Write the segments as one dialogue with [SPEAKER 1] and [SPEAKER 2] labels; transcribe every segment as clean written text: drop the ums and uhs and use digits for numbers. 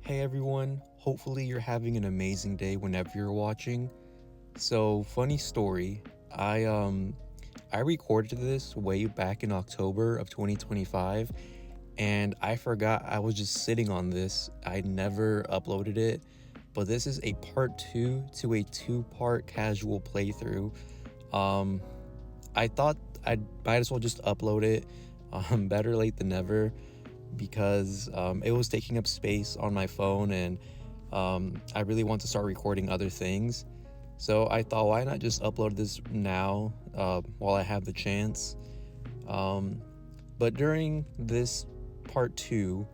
[SPEAKER 1] Hey everyone, hopefully you're having an amazing day whenever you're watching. So, funny story, I recorded this way back in October of 2025 and I forgot I was just sitting on this. I never uploaded it, but this is a part 2 to a two-part casual playthrough. Um I thought I might as well just upload it. Better late than never because it was taking up space on my phone and I really want to start recording other things. So I thought, why not just upload this now while I have the chance? Um, but during this part two,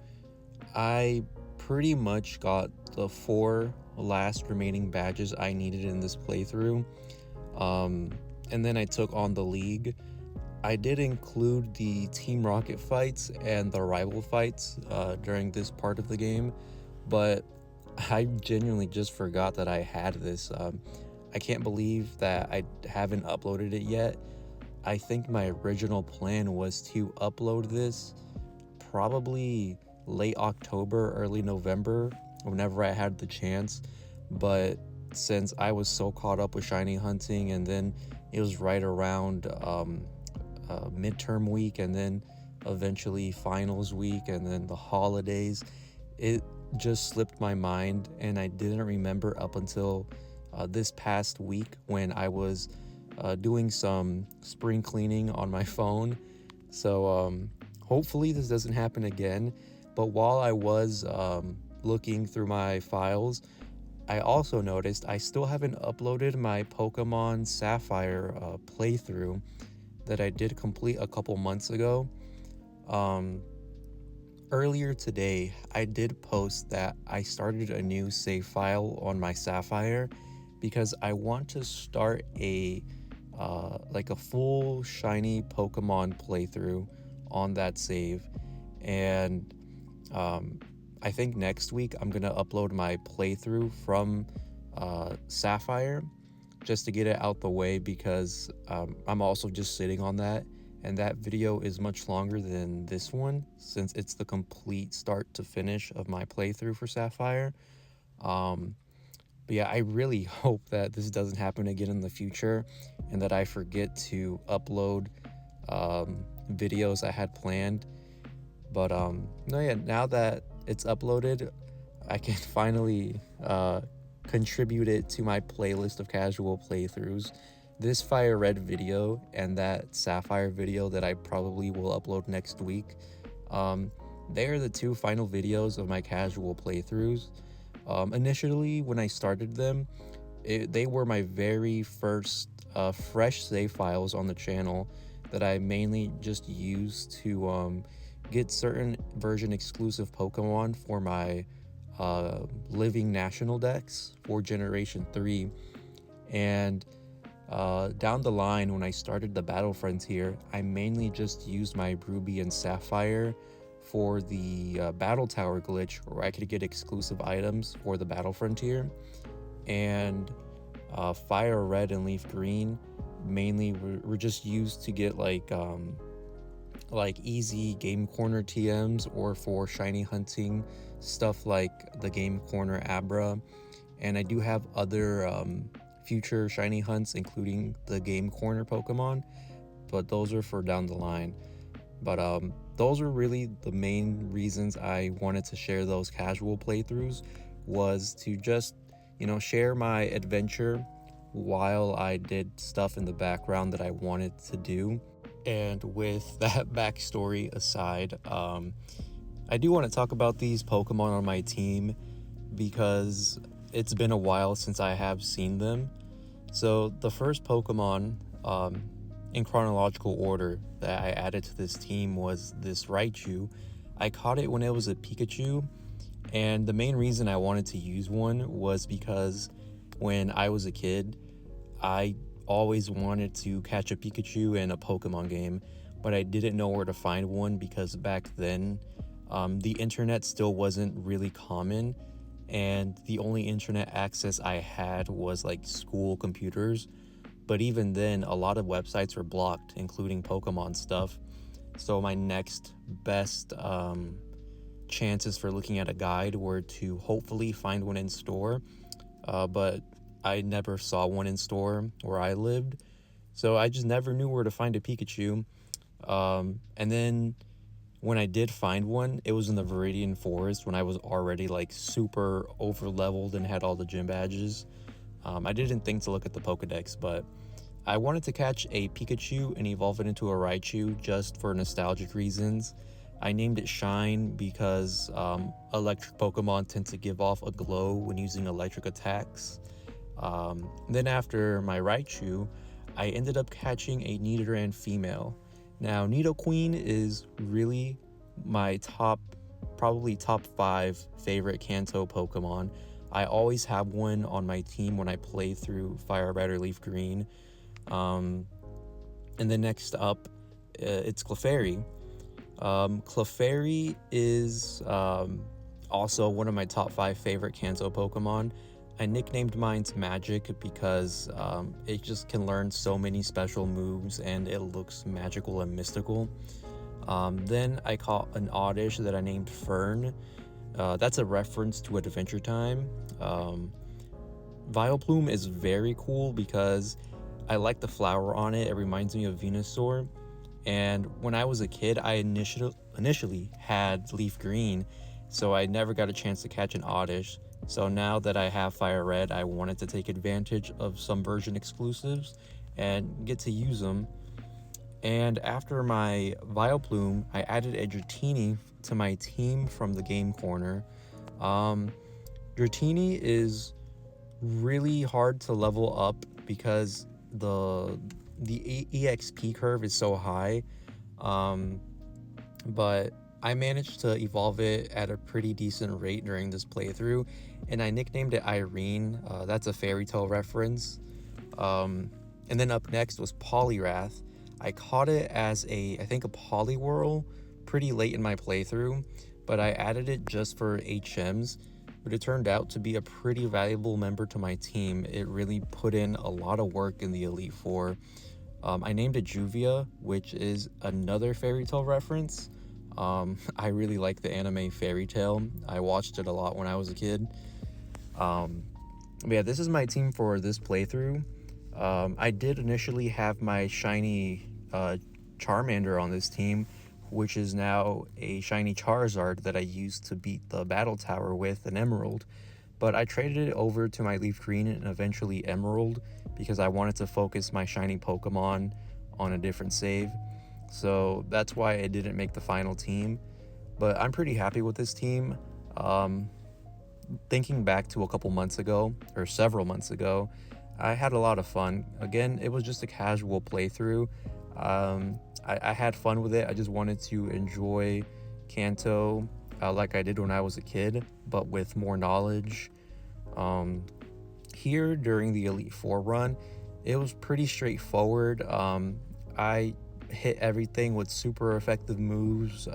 [SPEAKER 1] I pretty much got the four last remaining badges I needed in this playthrough. Um, and then I took on the league. I did include the Team Rocket fights and the rival fights during this part of the game, but I genuinely just forgot that I had this. I can't believe that I haven't uploaded it yet. I think my original plan was to upload this probably late October, early November, whenever I had the chance, but since I was so caught up with shiny hunting and then it was right around midterm week and then eventually finals week and then the holidays, it just slipped my mind and I didn't remember up until this past week when I was doing some spring cleaning on my phone. So hopefully this doesn't happen again. But while I was looking through my files, I also noticed I still haven't uploaded my Pokemon Sapphire playthrough that I did complete a couple months ago. Um, Earlier today, I did post that I started a new save file on my Sapphire because I want to start a like a full shiny Pokemon playthrough on that save, and um, I think next week I'm gonna upload my playthrough from Sapphire just to get it out the way because I'm also just sitting on that. And that video is much longer than this one since it's the complete start to finish of my playthrough for Sapphire. Um, but yeah, I really hope that this doesn't happen again in the future and that I forget to upload videos I had planned. But no, yeah, now that it's uploaded, I can finally contribute it to my playlist of casual playthroughs. This Firered video and that Sapphire video that I probably will upload next week, um, they are the two final videos of my casual playthroughs. Initially, when I started them, they were my very first fresh save files on the channel that I mainly just used to get certain version exclusive Pokemon for my living national decks for Generation 3. And down the line, when I started the Battle Frontier, I mainly just used my Ruby and Sapphire for the Battle Tower glitch where I could get exclusive items for the Battle Frontier. And Fire Red and Leaf Green mainly were just used to get like easy game corner TMs or for shiny hunting stuff like the game corner Abra. And I do have other future shiny hunts, including the game corner Pokemon, but those are for down the line. But those were really the main reasons I wanted to share those casual playthroughs, was to just, share my adventure while I did stuff in the background that I wanted to do. And with that backstory aside, I do want to talk about these Pokemon on my team because it's been a while since I have seen them. So the first Pokemon in chronological order that I added to this team was this Raichu. I caught it when it was a Pikachu, and the main reason I wanted to use one was because when I was a kid, I always wanted to catch a Pikachu in a Pokemon game, but I didn't know where to find one because back then the internet still wasn't really common, and the only internet access I had was like school computers. But even then, a lot of websites were blocked, including Pokemon stuff. So my next best chances for looking at a guide were to hopefully find one in store, but I never saw one in store where I lived, so I just never knew where to find a Pikachu. And then when I did find one, it was in the Viridian Forest when I was already like super over leveled and had all the gym badges. I didn't think to look at the Pokedex, but I wanted to catch a Pikachu and evolve it into a Raichu just for nostalgic reasons. I named it Shine because electric Pokemon tend to give off a glow when using electric attacks. Then after my Raichu, I ended up catching a Nidoran female. Now, Nidoqueen is really my probably top 5 favorite Kanto Pokemon. I always have one on my team when I play through Firered or Leaf Green. And then next up, it's Clefairy. Clefairy is also one of my top 5 favorite Kanto Pokemon. I nicknamed mine Magic because it just can learn so many special moves and it looks magical and mystical. Then I caught an Oddish that I named Fern. That's a reference to Adventure Time. Vileplume is very cool because I like the flower on it. It reminds me of Venusaur. And when I was a kid, I initially had Leaf Green, so I never got a chance to catch an Oddish. So now that I have Fire Red, I wanted to take advantage of some version exclusives and get to use them. And after my Vileplume, I added a Dratini to my team from the Game Corner. Dratini is really hard to level up because the EXP curve is so high, but I managed to evolve it at a pretty decent rate during this playthrough, and I nicknamed it Irene. That's a fairy tale reference. And then up next was Poliwrath. I caught it as I think a Poliwhirl pretty late in my playthrough, but I added it just for HMs. But it turned out to be a pretty valuable member to my team. It really put in a lot of work in the Elite Four. I named it Juvia, which is another fairy tale reference. I really like the anime Fairy Tail. I watched it a lot when I was a kid. But yeah, this is my team for this playthrough. I did initially have my shiny Charmander on this team, which is now a shiny Charizard that I used to beat the battle tower with an Emerald. But I traded it over to my Leaf Green and eventually Emerald because I wanted to focus my shiny Pokemon on a different save. So that's why I didn't make the final team. But I'm pretty happy with this team. Thinking back to a couple months ago, or several months ago, I had a lot of fun. Again, it was just a casual playthrough. I had fun with it. I just wanted to enjoy Kanto like I did when I was a kid, but with more knowledge. Here during the Elite Four run, it was pretty straightforward. I hit everything with super effective moves.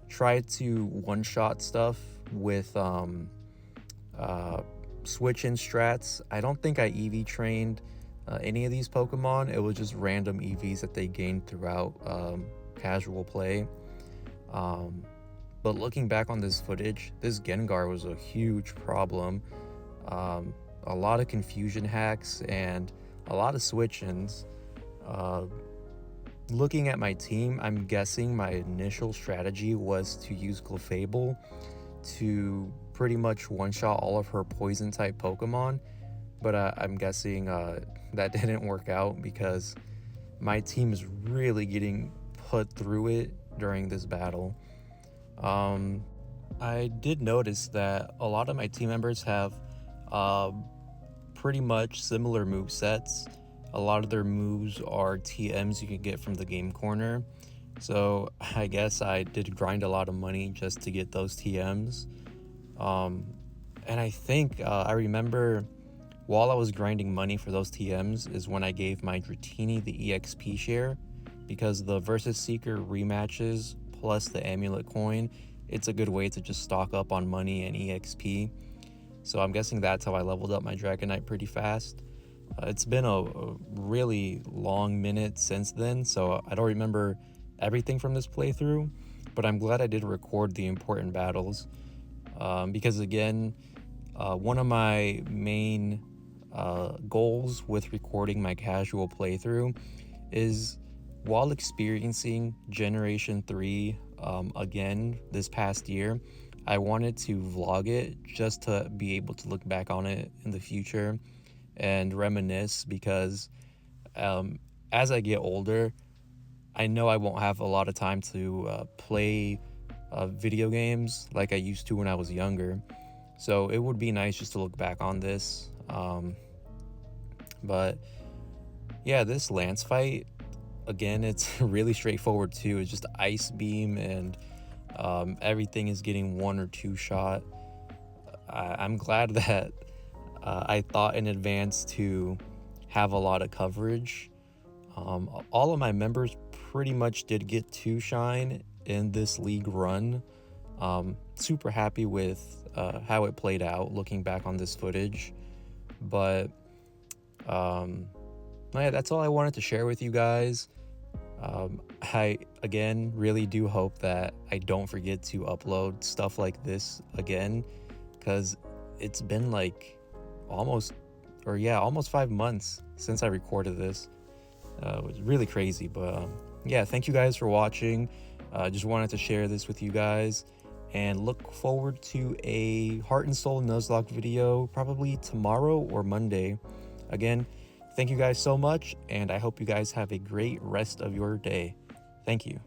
[SPEAKER 1] Tried to one-shot stuff with switch-in strats. I don't think I EV trained any of these Pokemon. It was just random EVs that they gained throughout casual play. But looking back on this footage, this Gengar was a huge problem. A lot of confusion hacks and a lot of switch-ins. Looking at my team, I'm guessing my initial strategy was to use Clefable to pretty much one-shot all of her poison-type Pokemon, but I'm guessing that didn't work out because my team is really getting put through it during this battle. I did notice that a lot of my team members have pretty much similar move sets. A lot of their moves are TMs you can get from the Game Corner. So I guess I did grind a lot of money just to get those TMs. And I think I remember while I was grinding money for those TMs is when I gave my Dratini the EXP share, because the Versus Seeker rematches plus the Amulet coin, it's a good way to just stock up on money and EXP. So I'm guessing that's how I leveled up my Dragonite pretty fast. It's been a really long minute since then, so I don't remember everything from this playthrough, but I'm glad I did record the important battles, because again, one of my main goals with recording my casual playthrough is, while experiencing Generation 3 again this past year, I wanted to vlog it just to be able to look back on it in the future and reminisce, because um, as I get older, I know I won't have a lot of time to play video games like I used to when I was younger. So it would be nice just to look back on this. But yeah, this Lance fight, again, it's really straightforward too. It's just ice beam, and everything is getting 1 or 2 shot. I'm glad that I thought in advance to have a lot of coverage. All of my members pretty much did get 2 shine in this league run. Super happy with how it played out looking back on this footage. But yeah, that's all I wanted to share with you guys. I again really do hope that I don't forget to upload stuff like this again, because it's been like almost 5 months since I recorded this. It was really crazy, but yeah, thank you guys for watching. Just wanted to share this with you guys, and look forward to a Heart and Soul Nuzlocke video probably tomorrow or Monday. Again, thank you guys so much, and I hope you guys have a great rest of your day. Thank you.